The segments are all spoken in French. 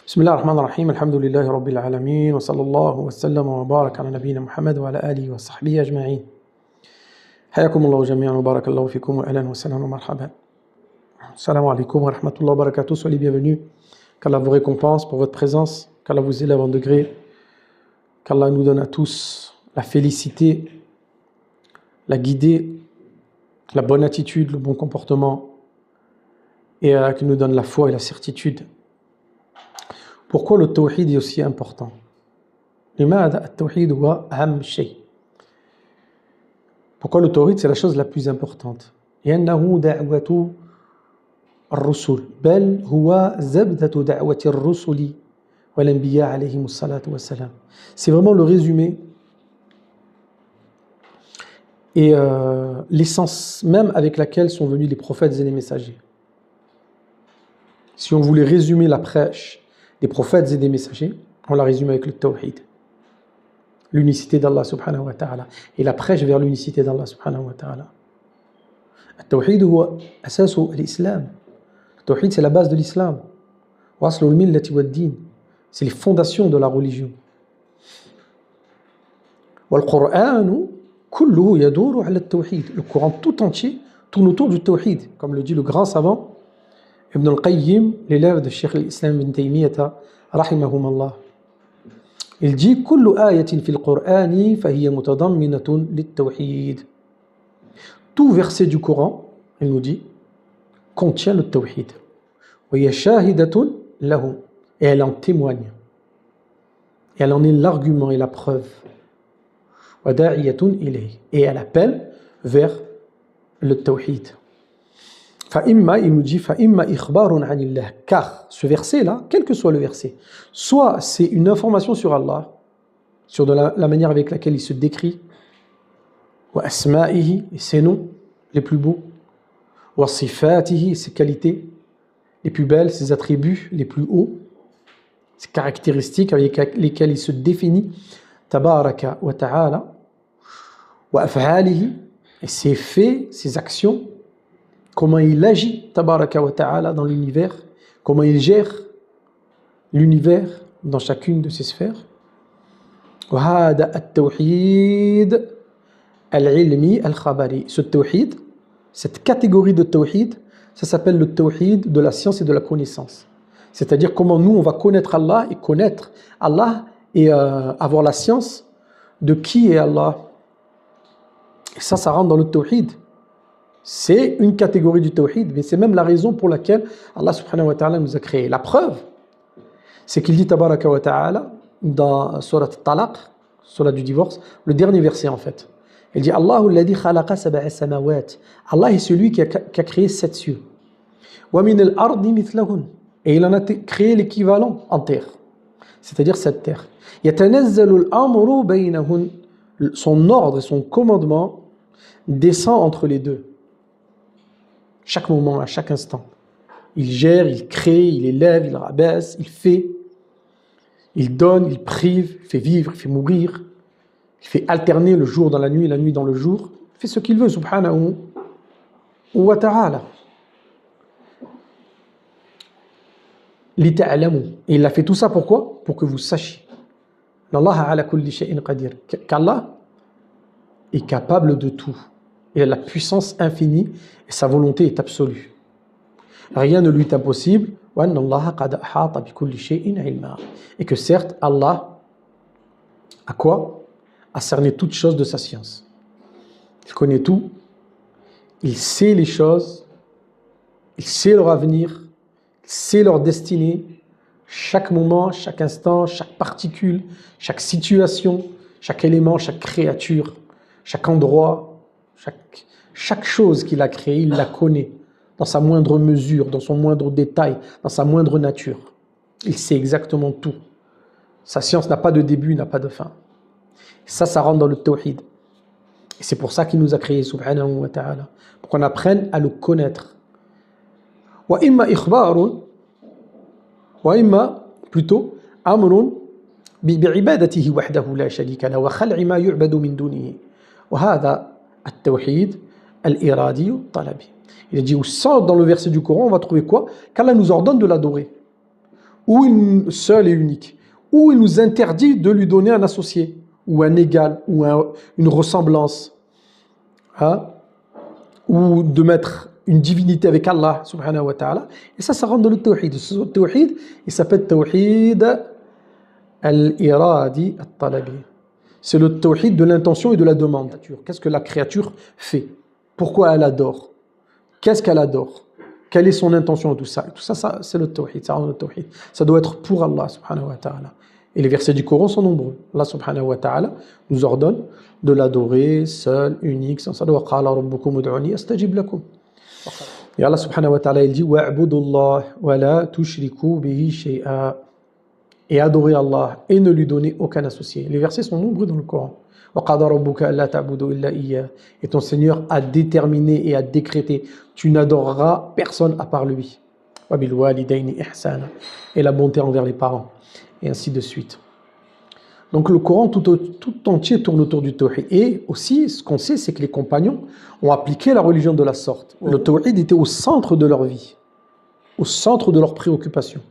بسم الله الرحمن الرحيم الحمد لله رب العالمين وصلى الله وسلم وبارك على نبينا محمد وعلى آله وصحبه أجمعين. حياكم الله جميعا وبارك الله فيكم وأهلا وسهلا ومرحبا. Salam alaikum wa rahmatullahi wa barakatuh, soyez les bienvenus. Qu'Allah vous récompense pour votre présence, qu'Allah vous élève en degré, qu'Allah nous donne à tous la félicité, la guidée, la bonne attitude, le bon comportement et qu'il nous donne la foi et la certitude. Pourquoi le tawhid est aussi important? Pourquoi le tawhid c'est la chose la plus importante? لأنه دعوة الرسل بل هو زبدة دعوة الرسل والأنبياء عليهم الصلاة والسلام. C'est vraiment le résumé et l'essence même avec laquelle sont venus les prophètes et les messagers. Si on voulait résumer la prêche des prophètes et des messagers, on la résume avec le tawhid, l'unicité d'Allah subhanahu wa ta'ala, et la prêche vers l'unicité d'Allah subhanahu wa ta'ala. التوحيد هو أساس الإسلام. التوحيد c'est la base de l'islam. وأصل الملة والدين, c'est les fondations de la religion. والقرآن كله يدور على التوحيد. Le Coran tout entier tourne autour du tawhid, comme le dit le grand savant Ibn al-Qayyim, l'élève de Cheikh al-Islam ibn Taymiyyah rahimahumullah. Il dit كل آية في القرآن فهي متضمنة للتوحيد. Tout verset du Coran, il nous dit, contient le tawhid. وهي شاهدة له. Et elle en témoigne. Et elle en est l'argument et la preuve. وداعية إليه. Et elle appelle vers le tawhid. فإما, il nous dit فإما إخبار عن الله, car ce verset-là, quel que soit le verset, soit c'est une information sur Allah, sur la manière avec laquelle il se décrit, وأسمائه, et ses noms les plus beaux, وصفاته, ses qualités les plus belles, ses attributs les plus hauts, ses caractéristiques avec lesquelles il se définit, تبارك وتعالى, وأفعاله, et ses faits, ses actions, comment il agit, tabaraka wa ta'ala, dans l'univers, comment il gère l'univers dans chacune de ses sphères. وهذا التوحيد العلمي الخبري. Ce tawhid, cette catégorie de tawhid, ça s'appelle le tawhid de la science et de la connaissance. C'est-à-dire comment nous on va connaître Allah et avoir la science de qui est Allah. Et ça rentre dans le tawhid. C'est une catégorie du tawhid, mais c'est même la raison pour laquelle Allah subhanahu wa ta'ala nous a créés. La preuve, c'est qu'il dit tabaraka wa ta'ala dans surat al-Talaq, surat du divorce, le dernier verset en fait. Il dit Allahu alladhi khalaqa sab'a samawat. Allah est celui qui a créé 7 cieux. Wa min al-ardi mithlahun. Et il en a créé l'équivalent en terre, c'est-à-dire cette terre. Yatanazzalu al-amru baynahun. Son ordre et son commandement descend entre les deux. Chaque moment, à chaque instant. Il gère, il crée, il élève, il rabaisse, il fait, il donne, il prive, il fait vivre, il fait mourir, il fait alterner le jour dans la nuit dans le jour. Il fait ce qu'il veut, subhanahu wa ta'ala. Lita'alamu. Et il a fait tout ça pourquoi? Pour que vous sachiez. Allah ala kulli shay'in qadir. Qu'Allah est capable de tout. Il a la puissance infinie et sa volonté est absolue. Rien ne lui est impossible. Et que certes, Allah a quoi? A cerné toutes choses de sa science. Il connaît tout. Il sait les choses. Il sait leur avenir. Il sait leur destinée. Chaque moment, chaque instant, chaque particule, chaque situation, chaque élément, chaque créature, chaque endroit, chaque chose qu'il a créée, il la connaît dans sa moindre mesure, dans son moindre détail, dans sa moindre nature. Il sait exactement tout. Sa science n'a pas de début, n'a pas de fin. Et ça rentre dans le tawhid. Et c'est pour ça qu'il nous a créés, subhanahu wa ta'ala, pour qu'on apprenne à le connaître. Wa imma ikhbarun, wa imma plutôt amrun bi'ibadatihi wahdahu la sharika lahu wa khal'i ma yu'badu min dunihi. Wa hadha التوحيد الإرادي الطلبي. Il a dit, dans le verset du Coran, on va trouver quoi? Qu'Allah nous ordonne de l'adorer. seul et unique, ou il nous interdit de lui donner un associé, ou un égal, ou une ressemblance, hein, ou de mettre une divinité avec Allah subhanahu wa ta'ala. Et ça rentre dans le tawhid. Ce tawhid, il s'appelle tawhid al-iradi al-talabi. C'est le tawhid de l'intention et de la demande. Qu'est-ce que la créature fait? Pourquoi elle adore? Qu'est-ce qu'elle adore? Quelle est son intention? Tout ça, c'est le tawhid. Ça rentre dans le tawhid. Ça doit être pour Allah subhanahu wa ta'ala. Et les versets du Coran sont nombreux. Allah subhanahu wa ta'ala nous ordonne de l'adorer seul, unique, sans ça. Et Allah subhanahu wa ta'ala il dit wa'budullah wa la tushriku bihi shay'a. Et adorer Allah et ne lui donner aucun associé. Les versets sont nombreux dans le Coran. Et ton Seigneur a déterminé et a décrété tu n'adoreras personne à part lui. Et la bonté envers les parents. Et ainsi de suite. Donc le Coran tout entier tourne autour du tawhid. Et aussi, ce qu'on sait, c'est que les compagnons ont appliqué la religion de la sorte. Le tawhid était au centre de leur vie, au centre de leurs préoccupations.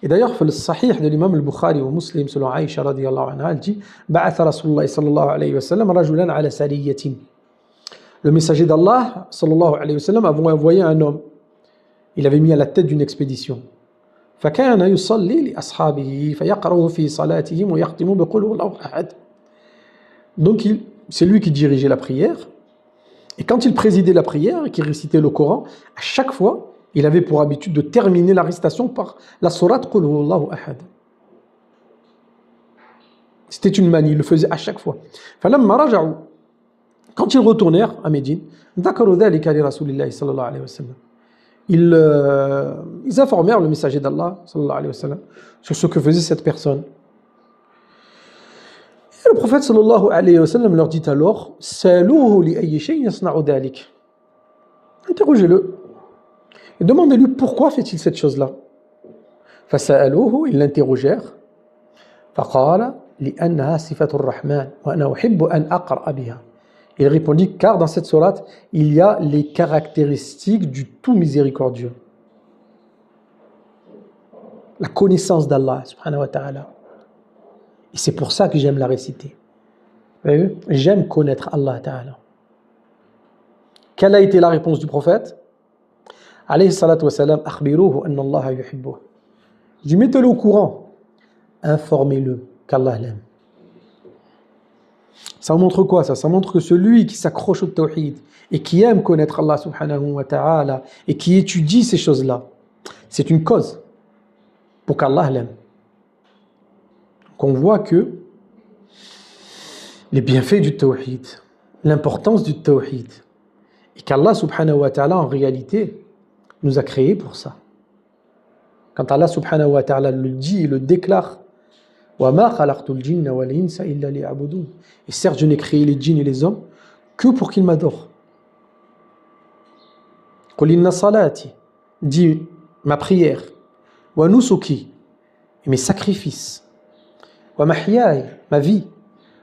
Et d'ailleurs, le sahih de l'imam al-Bukhari ou Muslim, selon Aïcha radiyallahu anha, elle dit Ba'atha Rasulullah sallallahu alayhi wa sallam rajulan ala sariyatin. Le messager d'Allah sallallahu alayhi wa sallam a envoyé un homme. Il avait mis à la tête d'une expédition. فكان يصلي لأصحابه فيقرأ في صلاتهم ويختم بقول هو الله أحد. Donc c'est lui qui dirigeait la prière. Et quand il présidait la prière et qu'il récitait le Coran, à chaque fois, il avait pour habitude de terminer la récitation par la sourate Qul huwallahu ahad. C'était une manie, il le faisait à chaque fois. فلما رجعوا, quand ils retournèrent à Médine, ذكروا ذلك لرسول الله صلى الله عليه وسلم. Ils informèrent le messager d'Allah sallallahu alayhi wa sallam sur ce que faisait cette personne. Et le prophète sallallahu alayhi wa sallam leur dit alors Saluhu li ayyi shay'in yasna'u dhalik. Interrogez-le et demandez-lui pourquoi fait-il cette chose-là. Fasa'aluhu, ils l'interrogèrent. Faqala li'annaha sifatur rahman wa ana uhibbu an aqra'a biha. Il répondit, car dans cette sourate, il y a les caractéristiques du tout miséricordieux. La connaissance d'Allah, subhanahu wa ta'ala. Et c'est pour ça que j'aime la réciter. Vous voyez? J'aime connaître Allah ta'ala. Quelle a été la réponse du prophète? Alayhi salatu wa salam, akhbiruhu anna Allah yuhibbuh. Je dis, mettez-le au courant. Informez-le qu'Allah l'aime. Ça montre quoi ça? Ça montre que celui qui s'accroche au tawhid et qui aime connaître Allah subhanahu wa ta'ala et qui étudie ces choses-là, c'est une cause pour qu'Allah l'aime. Donc on voit que les bienfaits du tawhid, l'importance du tawhid, et qu'Allah subhanahu wa ta'ala en réalité nous a créés pour ça. Quand Allah subhanahu wa ta'ala le dit et le déclare, et certes, je n'ai créé les djinns et les hommes que pour qu'ils m'adorent. Dit ma prière, wa nusuki, et mes sacrifices, wa mahyaya, ma vie,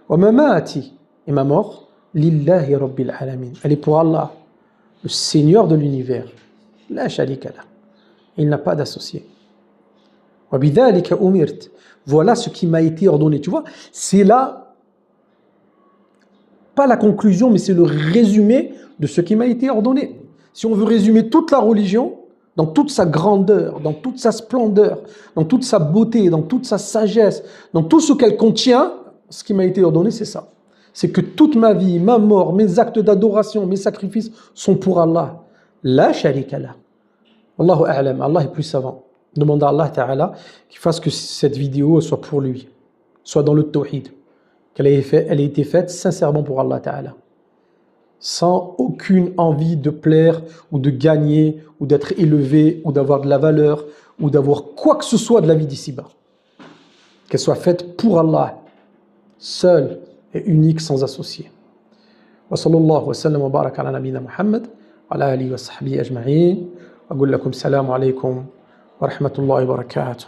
wa mamati, et ma mort, lillahi rabbil alamin. Elle est pour Allah, le Seigneur de l'univers. La sharika lah. Il n'a pas d'associé. Wa bidhalika umirt. Voilà ce qui m'a été ordonné. Tu vois, c'est là, pas la conclusion, mais c'est le résumé de ce qui m'a été ordonné. Si on veut résumer toute la religion, dans toute sa grandeur, dans toute sa splendeur, dans toute sa beauté, dans toute sa sagesse, dans tout ce qu'elle contient, ce qui m'a été ordonné, c'est ça. C'est que toute ma vie, ma mort, mes actes d'adoration, mes sacrifices sont pour Allah. La sharika lah. Allahu a'lam, Allah est plus savant. Demande à Allah Ta'ala qu'il fasse que cette vidéo soit pour lui, soit dans le tawhid, qu'elle ait été faite sincèrement pour Allah Ta'ala, sans aucune envie de plaire ou de gagner ou d'être élevé ou d'avoir de la valeur ou d'avoir quoi que ce soit de la vie d'ici-bas. Qu'elle soit faite pour Allah, seul et unique sans associé. Wa sallallahu wa sallam wa baraka ala nabina Muhammad wa ala alihi wa sahbihi ajma'in. Wa qul lakum salamu alaykum wa rahmatullahi wa barakatuh.